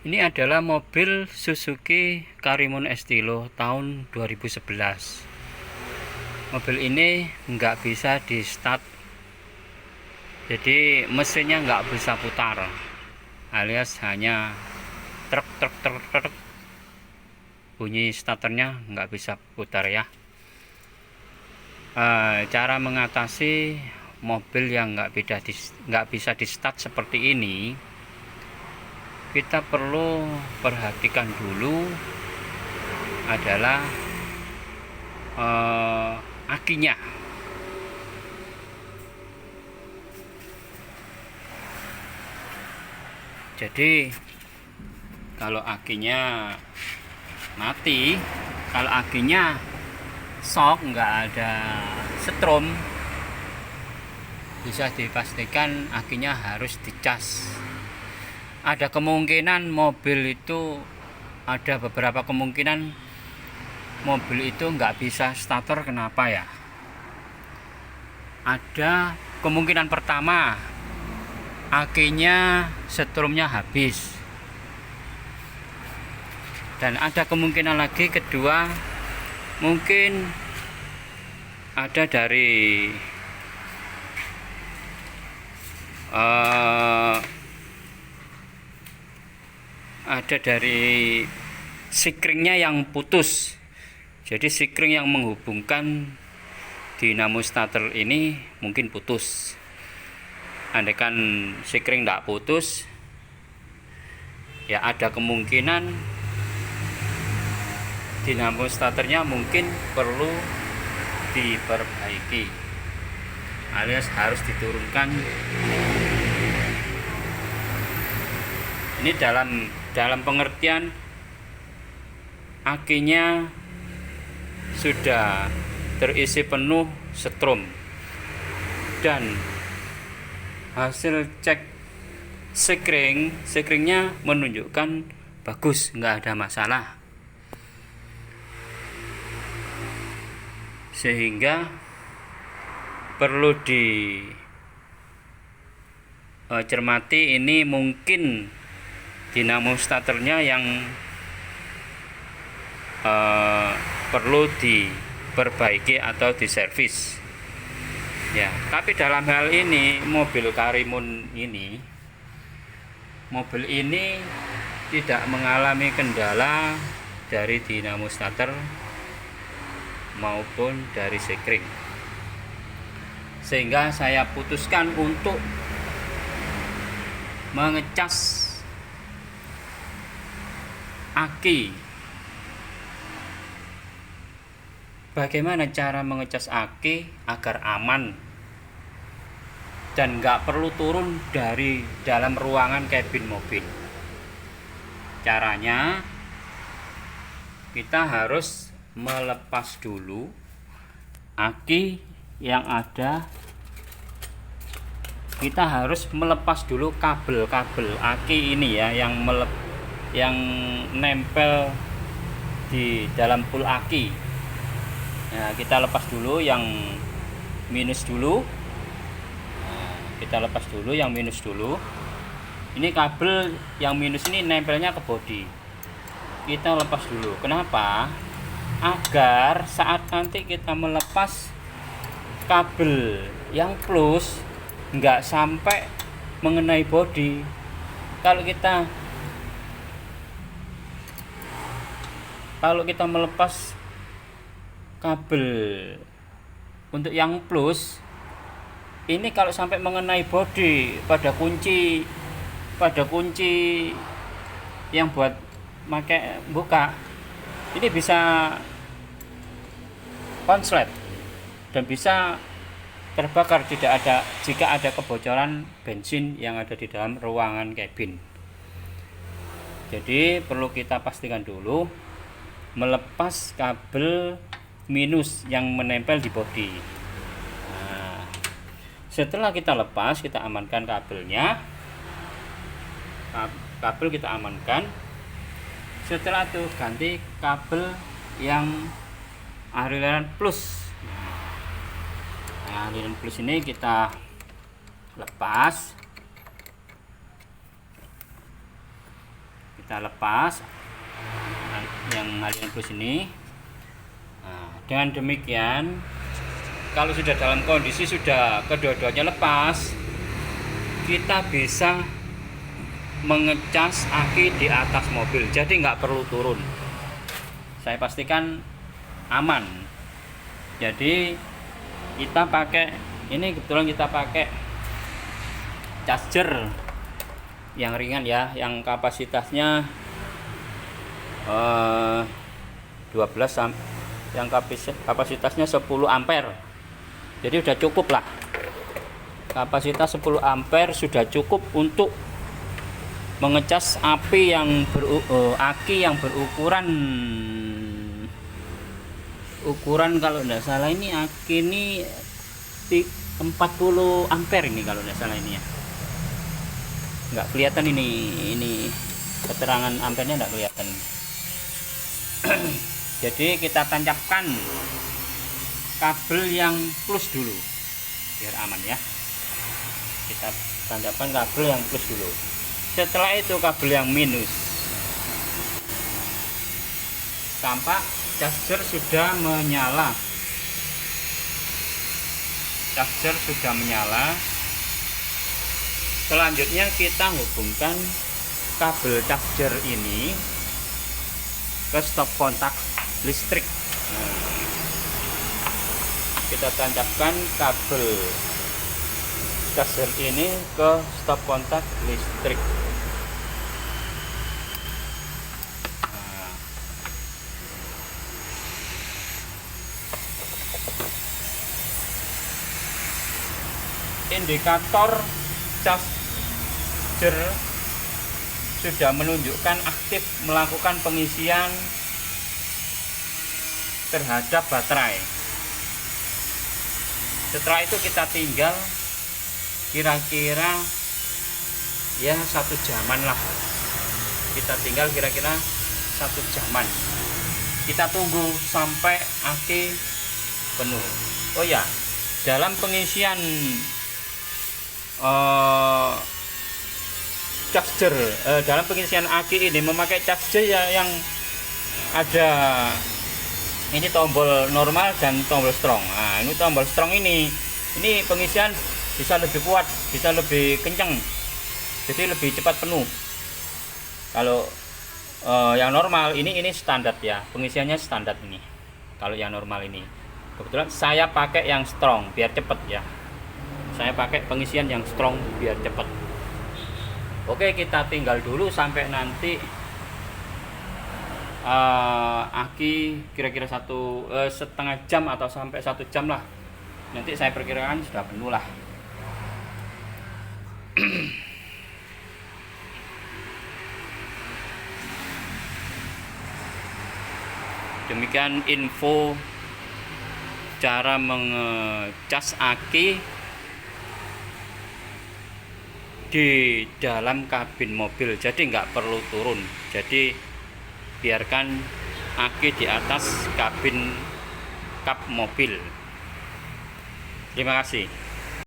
Ini adalah mobil Suzuki Karimun Estilo tahun 2011. Mobil ini nggak bisa di start, jadi mesinnya nggak bisa putar, alias hanya truk truk truk truk, bunyi starternya nggak bisa putar ya. Cara mengatasi mobil yang nggak bisa di start seperti ini, kita perlu perhatikan dulu adalah akinya. Jadi kalau akinya mati, kalau akinya shock, nggak ada setrum, bisa dipastikan akinya harus dicas. Ada kemungkinan mobil itu, ada beberapa kemungkinan mobil itu nggak bisa starter. Kenapa ya? Ada kemungkinan pertama, akinya setrumnya habis, dan ada kemungkinan lagi kedua, mungkin ada dari sikringnya yang putus. Jadi sikring yang menghubungkan dinamo starter ini mungkin putus. Andaikan sikring tidak putus, ya ada kemungkinan dinamo starternya mungkin perlu diperbaiki, alias harus diturunkan. Ini dalam pengertian akinya sudah terisi penuh setrum, dan hasil cek sikringnya menunjukkan bagus, nggak ada masalah, sehingga perlu dicermati. Ini mungkin dinamo starternya yang perlu diperbaiki atau diservis ya. Tapi dalam hal ini mobil Karimun ini, mobil ini tidak mengalami kendala dari dinamo starter maupun dari sikring, sehingga saya putuskan untuk mengecas aki. Bagaimana cara mengecas aki agar aman dan nggak perlu turun dari dalam ruangan kabin mobil? Caranya, kita harus melepas dulu aki yang ada. Kita harus melepas dulu kabel-kabel aki ini ya, yang nempel di dalam pool aki. Nah, kita lepas dulu yang minus dulu. Kita lepas dulu yang minus dulu. Ini kabel yang minus ini nempelnya ke bodi. Kita lepas dulu. Kenapa? Agar saat nanti kita melepas kabel yang plus, nggak sampai mengenai bodi. Kalau kita melepas kabel untuk yang plus ini, kalau sampai mengenai bodi pada kunci yang buat pakai buka, ini bisa konslet dan bisa terbakar jika ada kebocoran bensin yang ada di dalam ruangan kabin. Jadi perlu kita pastikan dulu melepas kabel minus yang menempel di bodi. Nah, setelah kita lepas, kita amankan kabelnya. Kabel kita amankan. Setelah itu ganti kabel yang aliran plus. Nah, aliran plus ini kita lepas. kita lepas yang aliran plus ini. Nah, dengan demikian kalau sudah dalam kondisi sudah kedua-duanya lepas, kita bisa mengecas aki di atas mobil, jadi nggak perlu turun. Saya pastikan aman. Jadi kita pakai ini, kebetulan kita pakai charger yang ringan ya, yang kapasitasnya 12, yang kapasitasnya 10 ampere. Jadi sudah cukup lah, kapasitas 10 ampere sudah cukup untuk mengecas aki yang berukuran kalau tidak salah ini aki ini 40 ampere ini kalau tidak salah ini ya. Nggak kelihatan ini keterangan ampernya nggak kelihatan. Jadi kita tancapkan kabel yang plus dulu biar aman ya. Kita tancapkan kabel yang plus dulu, setelah itu kabel yang minus. Tampak charger sudah menyala, selanjutnya kita hubungkan kabel charger ini ke stop kontak listrik. Kita tancapkan kabel charger ini ke stop kontak listrik. Indikator charger sudah menunjukkan aktif melakukan pengisian terhadap baterai. Setelah itu kita tinggal kira-kira ya 1 jaman lah. Kita tinggal kira-kira 1 jaman. Kita tunggu sampai aki penuh. Oh ya, dalam pengisian charger, dalam pengisian aki ini memakai charger yang ada ini tombol normal dan tombol strong. Nah, ini tombol strong ini pengisian bisa lebih kuat, bisa lebih kencang, jadi lebih cepat penuh. Kalau yang normal ini standar ya, pengisiannya standar ini. Kalau yang normal ini, kebetulan saya pakai yang strong biar cepet ya. Saya pakai pengisian yang strong biar cepet. Oke, kita tinggal dulu sampai nanti aki kira-kira 1,5 jam atau sampai 1 jam lah. Nanti saya perkirakan sudah penuh lah. Demikian info cara mengecas aki di dalam kabin mobil, jadi nggak perlu turun. Jadi biarkan aki di atas kabin kap mobil. Terima kasih.